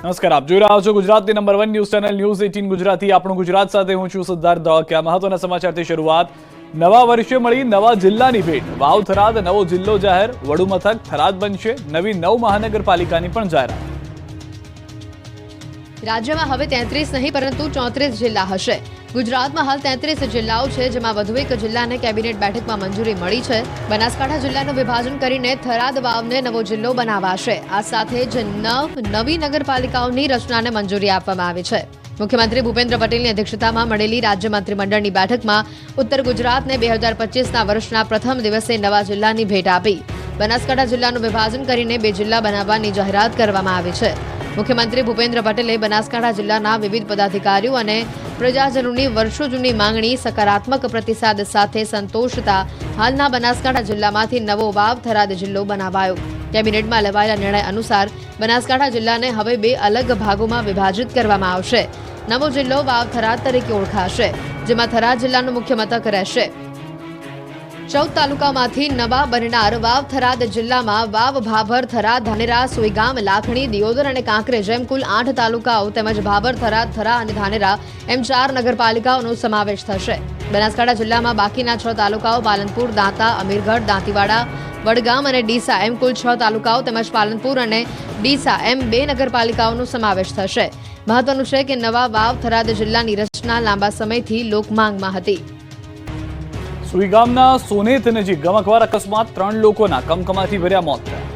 નમસ્કાર, આપ જોઈ રહ્યા છો ગુજરાતની number 1 news channel news 18 Gujarati. આપણું ગુજરાત સાથે હું છું સિદ્ધાર્થ ધોળકિયા. મહત્વના સમાચારથી શરૂઆત. નવા વર્ષે મળી નવા જિલ્લાની ભેટ. વાવ થરાદ નવો જિલ્લો જાહેર. વડુ મથક થરાદ બનશે. નવી 9 મહાનગરપાલિકાની પણ જાહેરાત. રાજ્યમાં હવે 33 નહીં પરંતુ 34 જિલ્લા હશે. ગુજરાતમાં હાલ 33 જિલ્લાઓ છે, જેમાં વધુ એક જિલ્લાને કેબિનેટ બેઠકમાં મંજૂરી મળી છે. બનાસકાંઠા જિલ્લાનું વિભાજન કરીને થરાદ વાવને નવો જિલ્લો બનાવાશે. આ સાથે જ નવી નગરપાલિકાઓની રચનાને મંજૂરી આપવામાં આવી છે. મુખ્યમંત્રી ભૂપેન્દ્ર પટેલની અધ્યક્ષતામાં મળેલી રાજ્ય મંત્રીમંડળની બેઠકમાં ઉત્તર ગુજરાતને 2025ના વર્ષના પ્રથમ દિવસે નવા જિલ્લાની ભેટ આપી. બનાસકાંઠા જિલ્લાનું વિભાજન કરીને 2 જિલ્લા બનાવવાની જાહેરાત કરવામાં આવી છે. મુખ્યમંત્રી ભૂપેન્દ્ર પટેલે બનાસકાંઠા જિલ્લાના વિવિધ પદાધિકારીઓ અને પ્રજાજનોની વર્ષો જૂની માંગણી સકારાત્મક પ્રતિસાદ સાથે સંતોષતા હાલના બનાસકાંઠા જિલ્લામાંથી નવો વાવ થરાદ જિલ્લો બનાવાયો. કેબિનેટમાં લેવાયેલા નિર્ણય અનુસાર બનાસકાંઠા જિલ્લાને હવે 2 અલગ ભાગોમાં વિભાજિત કરવામાં આવશે. નવો જિલ્લો વાવ થરાદ તરીકે ઓળખાશે, જેમાં થરાદ જિલ્લાનું મુખ્ય મથક રહેશે. 14 તાલુકામાંથી નવા બનનાર વાવ થરાદ જિલ્લામાં વાવ, ભાભર, થરાદ, ધાનેરા, સુઈગામ, લાખણી, દિયોદર અને કાંકરેજ એમ કુલ 8 તાલુકાઓ તેમજ ભાભર, થરાદ, થરા અને ધાનેરા એમ 4 નગરપાલિકાઓનો સમાવેશ થશે. બનાસકાંઠા જિલ્લામાં બાકીના 6 તાલુકાઓ પાલનપુર, દાંતા, અમીરગઢ, દાંતીવાડા, વડગામ અને ડીસા એમ કુલ 6 તાલુકાઓ તેમજ પાલનપુર અને ડીસા એમ 2 નગરપાલિકાઓનો સમાવેશ થશે. મહત્વનું છે કે નવા વાવ થરાદ જિલ્લાની રચના લાંબા સમયથી લોકમાંગમાં હતી. સુઈગામના સોનેત નજીક ગમખ્વાર અકસ્માત. 3 લોકોના કમકમાથી ભર્યા મોત થયા.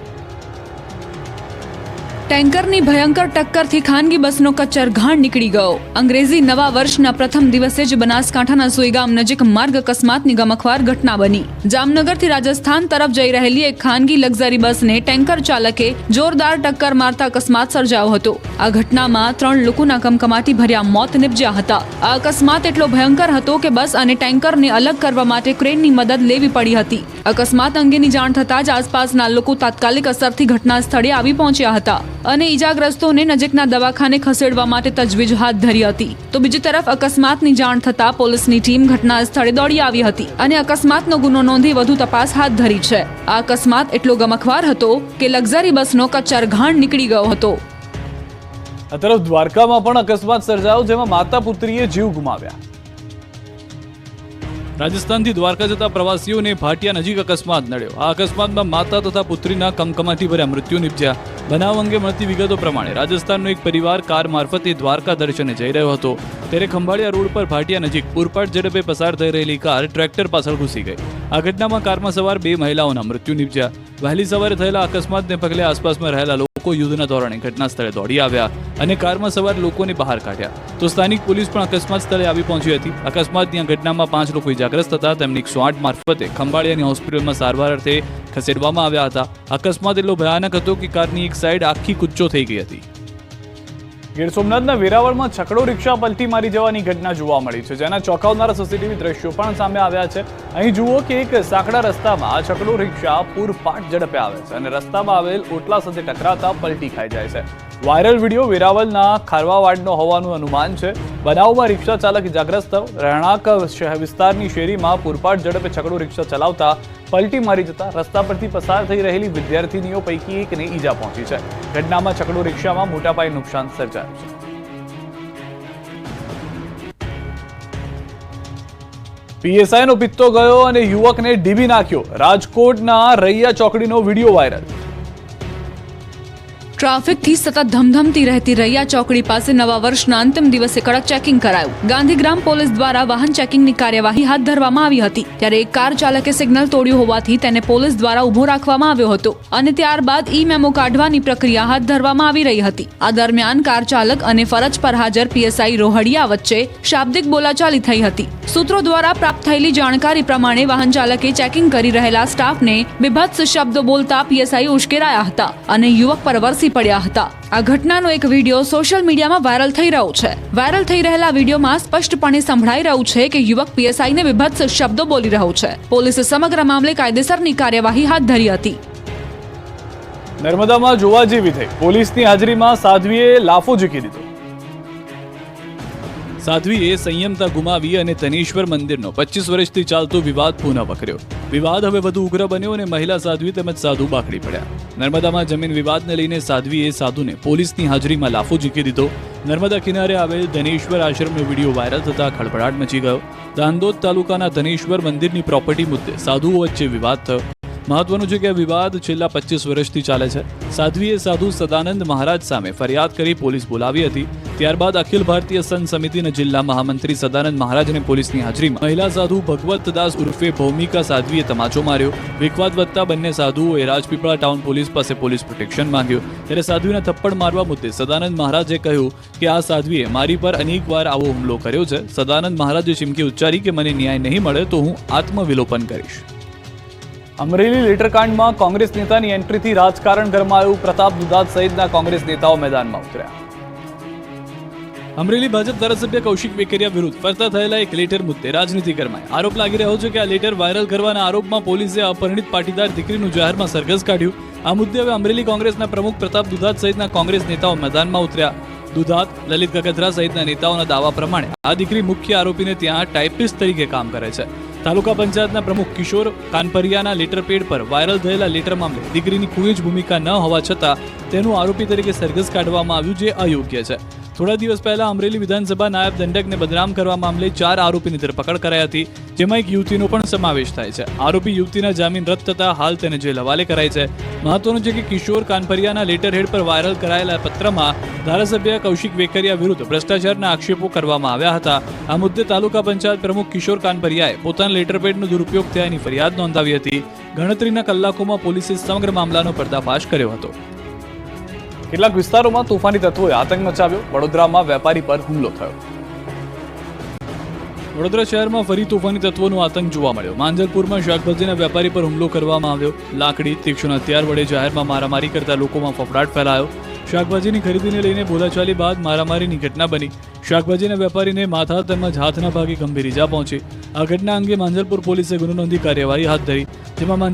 ટેન્કરની ભયંકર ટક્કરથી ખાનગી બસનો કચરઘાણ નીકળી ગયો. અંગ્રેજી નવા વર્ષના પ્રથમ દિવસે જ બનાસકાંઠાના સુઈગામ નજીક માર્ગ અકસ્માતની ગમખ્વાર ઘટના બની. જામનગરથી રાજસ્થાન તરફ જઈ રહેલી એક ખાનગી લક્ઝરી બસને ટેન્કર ચાલકે જોરદાર ટક્કર મારતા અકસ્માત સર્જાયો હતો. આ ઘટનામાં 3 લોકોના કમકમાટી ભર્યા મોત નિપજ્યા હતા. આ અકસ્માત એટલો ભયંકર હતો કે બસ અને ટેન્કરને અલગ કરવા માટે ક્રેનની મદદ લેવી પડી હતી. અકસ્માત અંગેની જાણ થતાં જ આસપાસના લોકો તાત્કાલિક અસરથી ઘટના સ્થળે આવી પહોંચ્યા હતા અને ઈજાગ્રસ્તોને નજીકના દવાખાને ખસેડવા માટે તજવીજ હાથ ધરી હતી. તો બીજી તરફ અકસ્માતની જાણ થતાં પોલીસની ટીમ ઘટના સ્થળે દોડી આવી હતી અને અકસ્માતનો ગુનો નોંધી વધુ તપાસ હાથ ધરી છે. આ અકસ્માત એટલો ગમખ્વાર હતો કે લક્ઝરી બસનો કચરઘાણ નીકળી ગયો હતો. આ તરફ દ્વારકામાં પણ અકસ્માત સર્જાયો, જેમાં માતા પુત્રીએ જીવ ગુમાવ્યા. રાજસ્થાનથી દ્વારકા જતા પ્રવાસીઓને ભાટિયા નજીક અકસ્માત નડ્યો. આ અકસ્માતમાં માતા તથા પુત્રીના કમકમાટી ભર્યા મૃત્યુ નિપજ્યા. બનાવ અંગે મળતી વિગતો પ્રમાણે રાજસ્થાનનો એક પરિવાર કાર મારફતે દ્વારકા દર્શને જઈ રહ્યો હતો, ત્યારે ખંભાળિયા રોડ પર ભાટિયા નજીક પૂરપાટ ઝડપે પસાર થઈ રહેલી કાર ટ્રેક્ટર પાછળ ઘૂસી ગઈ. આ ઘટનામાં કારમાં સવાર 2 મહિલાઓના મૃત્યુ નિપજ્યા. વહેલી સવારે થયેલા અકસ્માતને પગલે આસપાસમાં રહેલા લોકો યુદ્ધના ધોરણે ઘટના સ્થળે દોડી આવ્યા અને કારમાં સવાર લોકોને બહાર કાઢ્યા. તો સ્થાનિક પોલીસ પણ અકસ્માત સ્થળે આવી પહોંચી હતી. અકસ્માતની આ ઘટનામાં 5 લોકો ઇજાગ્રસ્ત હતા. તેમને 108 મારફતે ખંભાળિયાની હોસ્પિટલમાં સારવાર અર્થે ખસેડવામાં આવ્યા હતા. અકસ્માત એટલો ભયાનક હતો કે કારની એક સાઈડ આખી કૂચો થઈ ગઈ હતી. ગીર સોમનાથના વેરાવળમાં છકડો રિક્ષા પલટી મારી જવાની ઘટના જોવા મળી છે, જેના ચોંકાવનારા સીસીટીવી દ્રશ્યો પણ સામે આવ્યા છે. અહીં જુઓ કે એક સાંકડા રસ્તામાં આ છકડો રિક્ષા પૂરપાટ ઝડપે આવે છે અને રસ્તામાં આવેલ ઓટલા સાથે ટકરાતા પલટી ખાઈ જાય છે. વાયરલ વિડીયો વેરાવળના ખારવાવાડનો હોવાનું અનુમાન છે. બનાવમાં રિક્ષા ચાલક ઇજાગ્રસ્ત થયો. રહેણાંક વિસ્તારની શેરીમાં પૂરપાટ ઝડપે છકડો રિક્ષા ચલાવતા પલટી મારી જતા રસ્તા પરથી પસાર થઈ રહેલી વિદ્યાર્થીનીઓ પૈકી એકને ઈજા પહોંચી છે. ઘટનામાં છકડો રિક્ષામાં મોટા પાયે નુકસાન સર્જાયું છે. પીએસઆઈનો પિત્તો ગયો અને યુવકને ડીબી નાખ્યો. રાજકોટના રૈયા ચોકડીનો વિડીયો વાયરલ. ટ્રાફિકથી સતત ધમધમતી રહેતી રૈયા ચોકડી પાસે નવા વર્ષના અંતિમ દિવસે કડક ચેકિંગ કરાયું. ગાંધીગ્રામ પોલીસ દ્વારા વાહન ચેકિંગની કાર્યવાહી હાથ ધરવામાં આવી હતી. ત્યારે એક કાર ચાલકે સિગ્નલ તોડ્યું હોવાથી તેને પોલીસ દ્વારા ઉભો રાખવામાં આવ્યો હતો અને ત્યારબાદ ઈ મેમો કાઢવાની પ્રક્રિયા હાથ ધરવામાં આવી રહી હતી. આ દરમિયાન કાર ચાલક અને ફરજ પર હાજર પીએસઆઈ રોહડિયા વચ્ચે શાબ્દિક બોલાચાલી થઈ હતી. સૂત્રો દ્વારા પ્રાપ્ત થયેલી જાણકારી પ્રમાણે વાહન ચાલકે ચેકિંગ કરી રહેલા સ્ટાફને બીભત્સ શબ્દો બોલતા પીએસઆઈ ઉશ્કેરાયા હતા અને યુવક પર વરસી પડ્યા હતા. આ ઘટનાનો એક વિડીયો સોશિયલ મીડિયામાં વાયરલ થઈ રહ્યો છે. વાયરલ થઈ રહેલા વિડીયોમાં સ્પષ્ટપણે સંભળાઈ રહ્યું છે કે યુવક પીએસઆઈને બીભત્સ શબ્દો બોલી રહ્યો છે. પોલીસે સમગ્ર મામલે કાયદેસરની કાર્યવાહી હાથ ધરી હતી. નર્મદામાં જોવા જેવી થઈ. પોલીસની હાજરીમાં સાધ્વીએ લાફો ઝીકી દીધો. સાધ્વીએ સંયમતા ગુમાવી અને તનેશ્વર મંદિરનો 25 વર્ષથી ચાલતો વિવાદ પુનઃ વકર્યો. વિવાદ હવે વધુ ઉગ્ર બન્યો અને મહિલા સાધ્વી તેમજ સાધુ બાખડી પડ્યા. નર્મદામાં જમીન વિવાદને લઈને સાધ્વીએ સાધુને પોલીસની હાજરીમાં લાફો ઝીકી દીધો. નર્મદા કિનારે આવેલ ધનેશ્વર આશ્રમનો વિડીયો વાયરલ થતા ખળભળાટ મચી ગયો. દાંદોદ તાલુકાના ધનેશ્વર મંદિરની પ્રોપર્ટી મુદ્દે સાધુઓ વચ્ચે વિવાદ થયો. મહત્વનું છે કે આ વિવાદ છેલ્લા 25 વર્ષથી ચાલે છે. સાધ્વીએ સાધુ સદાનંદ મહારાજ સામે ફરિયાદ કરી પોલીસ બોલાવી હતી. ત્યારબાદ અખિલ ભારતીય સંત સમિતિના જિલ્લા મહામંત્રી સદાનંદ મહારાજને પોલીસની હાજરીમાં મહિલા સાધુ ભગવતદાસ ઉર્ફે ભૌમિકા સાધ્વીએ તમાચો માર્યો. વિખવાદ વધતા બંને સાધુઓએ રાજપીપળા ટાઉન પોલીસ પાસે પોલીસ પ્રોટેક્શન માંગ્યું. ત્યારે સાધ્વીને થપ્પડ મારવા મુદ્દે સદાનંદ મહારાજે કહ્યું કે આ સાધ્વીએ મારી પર અનેકવાર આવો હુમલો કર્યો છે. સદાનંદ મહારાજે ચીમકી ઉચ્ચારી કે મને ન્યાય નહીં મળે તો હું આત્મવિલોપન કરીશ. અમરેલી લેટરકાંડમાં કોંગ્રેસ નેતાની એન્ટ્રીથી રાજકારણ ગરમાયું. પ્રતાપ દુધાત સહિતના કોંગ્રેસ નેતાઓ મેદાનમાં ઉતર્યા. અમરેલી ભાજપ ધારાસભ્ય કૌશિક વેકરિયા વિરુદ્ધ ફરતા થયેલા એક લેટર મુદ્દે રાજનીતિ ગરમાઈ. આરોપ લાગી રહ્યો છે કે આ લેટર વાયરલ કરવાના આરોપમાં પોલીસે અપરિણિત પાટીદાર દીકરીનું જાહેરમાં સરઘસ કાઢ્યું. આ મુદ્દે હવે અમરેલી કોંગ્રેસના પ્રમુખ પ્રતાપ દુધાત સહિતના કોંગ્રેસ નેતાઓ મેદાનમાં ઉતર્યા. દુધાત, લલિત કગથરા સહિતના નેતાઓના દાવા પ્રમાણે આ દીકરી મુખ્ય આરોપીને ત્યાં ટાઈપિસ્ટ તરીકે કામ કરે છે. તાલુકા પંચાયતના પ્રમુખ કિશોર કાનપરિયાના લેટર પેડ પર વાયરલ થયેલા લેટર મામલે દીકરીની કોઈ જ ભૂમિકા ન હોવા છતાં તેનું આરોપી તરીકે સરઘસ કાઢવામાં આવ્યું, જે અયોગ્ય છે. થોડા દિવસ પહેલા અમરેલી વિધાનસભા નાયબ દંડકને બદનામ કરવા મામલે 4 આરોપીની ધરપકડ કરાઈ હતી, જેમાં એક યુવતીનો પણ સમાવેશ થાય છે. આરોપી યુવતીના જામીન રદ થતા હાલ તેને જેલ હવાલે કરાઈ છે. મહત્વનું છે કે કિશોર કાનપરિયાના લેટર હેડ પર વાયરલ કરાયેલા પત્રમાં ધારાસભ્ય કૌશિક વેકરિયા વિરુદ્ધ ભ્રષ્ટાચારના આક્ષેપો કરવામાં આવ્યા હતા. આ મુદ્દે તાલુકા પંચાયત પ્રમુખ કિશોર કાનપરિયાએ પોતાના લેટર પેડનો દુરુપયોગ થયાની ફરિયાદ નોંધાવી હતી. ગણતરીના કલાકોમાં પોલીસે સમગ્ર મામલાનો પર્દાફાશ કર્યો હતો. કેટલાક વિસ્તારોમાં તોફાની તત્વોએ આતંક મચાવ્યો. વડોદરામાં વેપારી પર હુમલો થયો. વડોદરા શહેરમાં ફરી તોફાની તત્વોનો આતંક જોવા મળ્યો. માંજલપુરમાં શાકભાજીના વેપારી પર હુમલો કરવામાં આવ્યો. લાકડી, તીક્ષ્ણ હથિયાર વડે જાહેરમાં મારામારી કરતા લોકોમાં ફફડાટ ફેલાયો. શાકભાજીની ખરીદીને લઈને બોલાચાલી બાદ મારામારીની ઘટના બની. શાકભાજીના વેપારીને માથા તેમજ હાથના ભાગે ગંભીર ઈજા પહોંચી. આ ઘટના અંગે માંજલપુર પોલીસે ગુનો નોંધી કાર્યવાહી હાથ ધરી, જેમાં